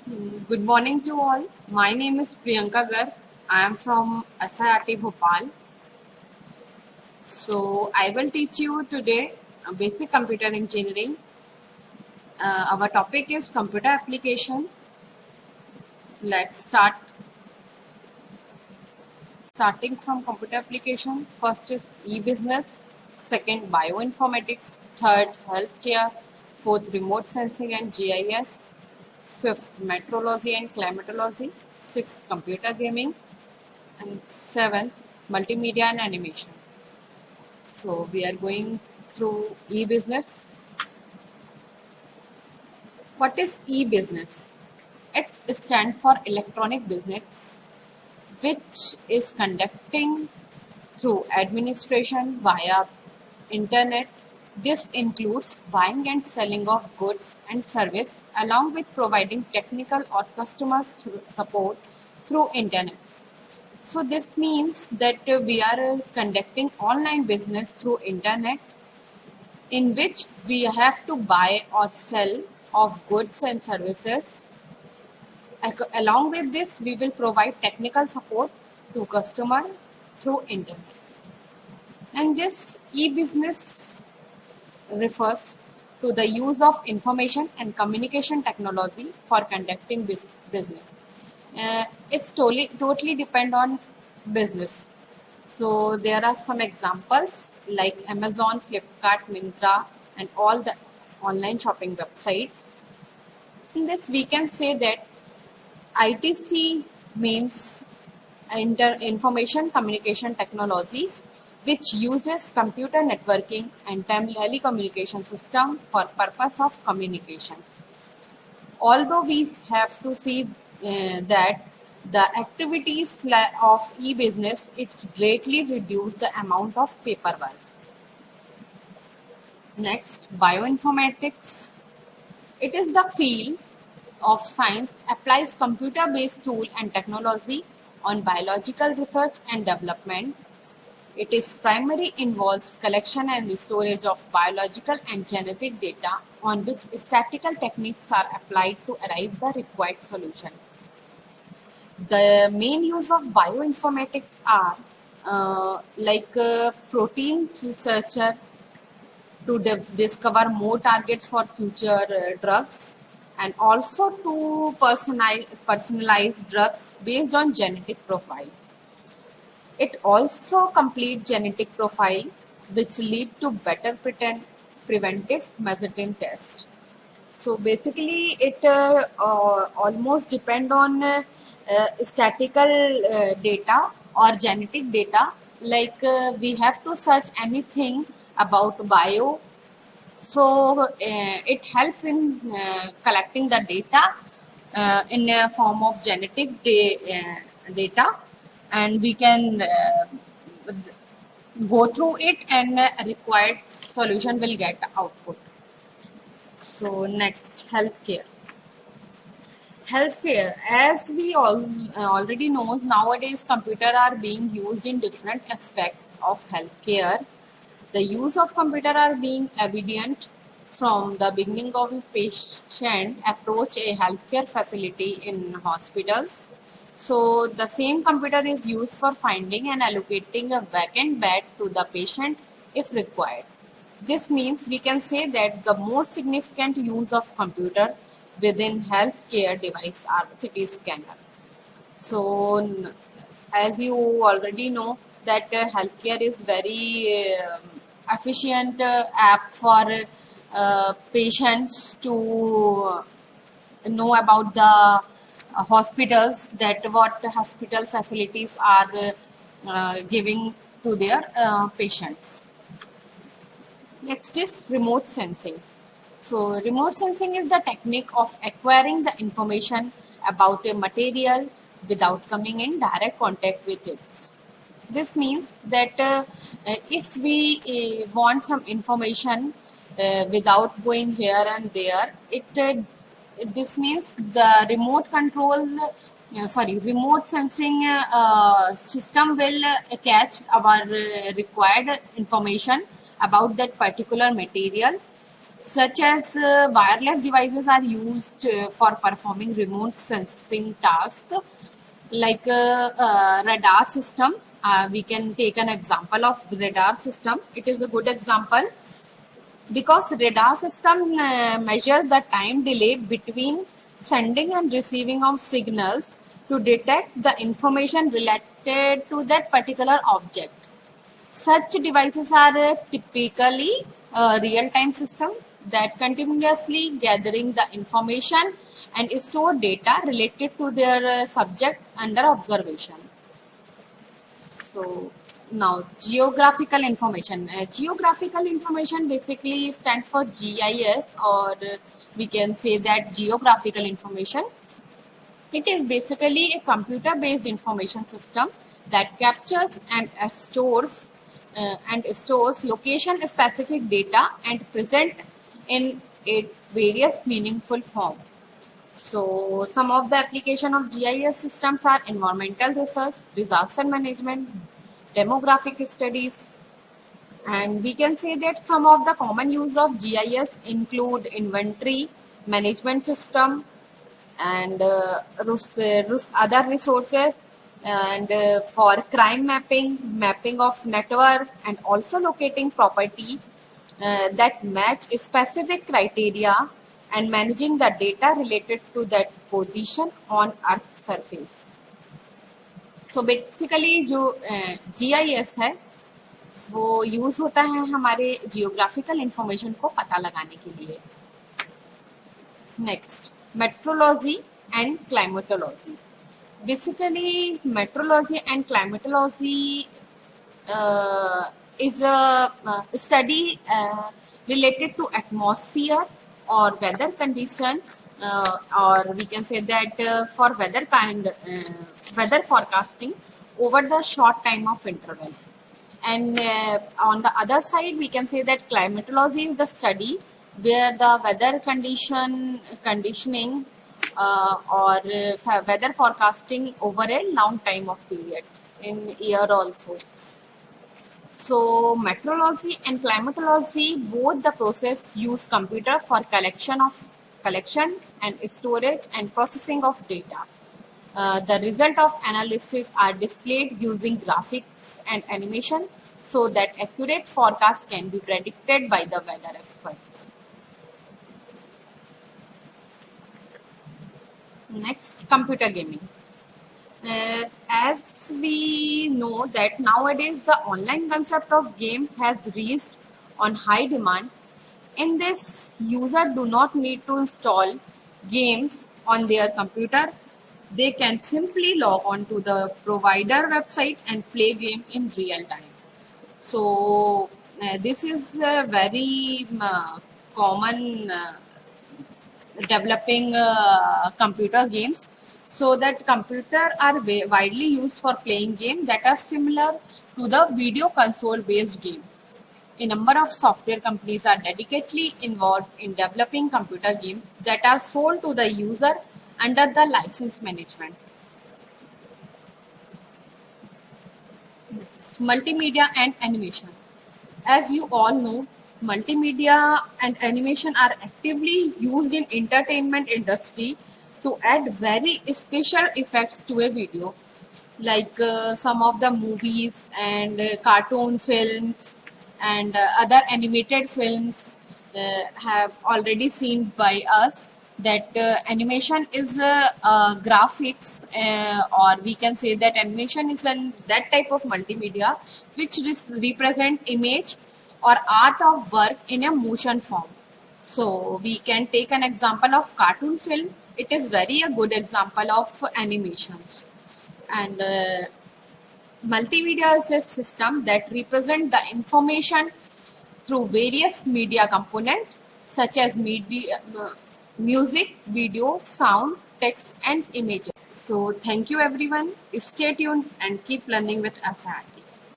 Good morning to all. My name is Priyanka Garg. I am from SIRT Bhopal. So I will teach you today basic computer engineering. Our topic is computer application. Let's start. Starting from computer application, first is e-business, second bioinformatics, third healthcare, fourth remote sensing and GIS, fifth meteorology and climatology, sixth computer gaming, and seventh multimedia and animation. So we are going through e-business. What is e-business? It stands for electronic business, which is conducting through administration via internet. This includes buying and selling of goods and service along with providing technical or customer support through internet. So this means that we are conducting online business through internet in which we have to buy or sell of goods and services. Along with this, we will provide technical support to customer through internet. And this e-business refers to the use of information and communication technology for conducting business. It's totally depend on business. So there are some examples like Amazon, Flipkart, Myntra, and all the online shopping websites. In this, we can say that ITC means information communication technologies, which uses computer networking and telecommunication system for purpose of communication. Although we have to see that the activities of e-business, it greatly reduce the amount of paperwork. Next, bioinformatics. It is the field of science applies computer-based tool and technology on biological research and development. It is primarily involves collection and storage of biological and genetic data on which statistical techniques are applied to arrive the required solution. The main use of bioinformatics are protein researcher to discover more targets for future drugs, and also to personalize drugs based on genetic profile. It also complete genetic profile which lead to better preventive medicine test. So basically it almost depend on statistical data or genetic data, we have to search anything about bio. So it helps in collecting the data in a form of genetic data, and we can go through it, and required solution will get output. So next, healthcare. Healthcare, as we all already knows, nowadays computer are being used in different aspects of healthcare. The use of computer are being evident from the beginning of a patient approach a healthcare facility in hospitals. So the same computer is used for finding and allocating a vacant bed to the patient if required. This means we can say that the most significant use of computer within healthcare device are CT scanner. So as you already know that healthcare is very efficient app for patients to know about the hospitals, that what hospital facilities are giving to their patients. Next is remote sensing. So remote sensing is the technique of acquiring the information about a material without coming in direct contact with it. This means that if we want some information without going here and there, this means the remote sensing system will catch our required information about that particular material. such as wireless devices are used for performing remote sensing tasks like radar system. We can take an example of radar system. It is a good example because radar system measure the time delay between sending and receiving of signals to detect the information related to that particular object. Such devices are typically a real-time system that continuously gathering the information and store data related to their subject under observation. So now geographical information. Geographical information basically stands for GIS, or we can say that geographical information. It is basically a computer-based information system that captures and stores location-specific data and present in a various meaningful form. So some of the application of GIS systems are environmental research, disaster management, demographic studies, and we can say that some of the common use of GIS include inventory management system and other resources, and for crime mapping, mapping of network, and also locating property that match specific criteria and managing the data related to that position on earth surface. So basically जो GIS है वो use होता है हमारे geographical information को पता लगाने के लिए. Next, meteorology and climatology. Basically, meteorology and climatology is a study related to atmosphere or weather condition, or we can say that for weather forecasting over the short time of interval. And on the other side, we can say that climatology is the study where the weather conditioning or weather forecasting over a long time of periods in year also. So meteorology and climatology, both the process use computer for collection and storage and processing of data. The result of analysis are displayed using graphics and animation so that accurate forecasts can be predicted by the weather experts. Next, computer gaming. As we know that nowadays the online concept of game has reached on high demand. In this, user do not need to install games on their computer. They can simply log on to the provider website and play game in real time. So this is a very common developing computer games, so that computer are widely used for playing games that are similar to the video console based game. A number of software companies are dedicatedly involved in developing computer games that are sold to the user under the license management. Next, multimedia and animation. As you all know, multimedia and animation are actively used in entertainment industry to add very special effects to a video, like some of the movies and cartoon films and other animated films have already seen by us that animation is graphics, or we can say that animation is that type of multimedia which represent image or art of work in a motion form. So we can take an example of cartoon film. It is very a good example of animations. And multimedia is a system that represent the information through various media components such as media, music, video, sound, text and images. So thank you everyone. Stay tuned and keep learning with us.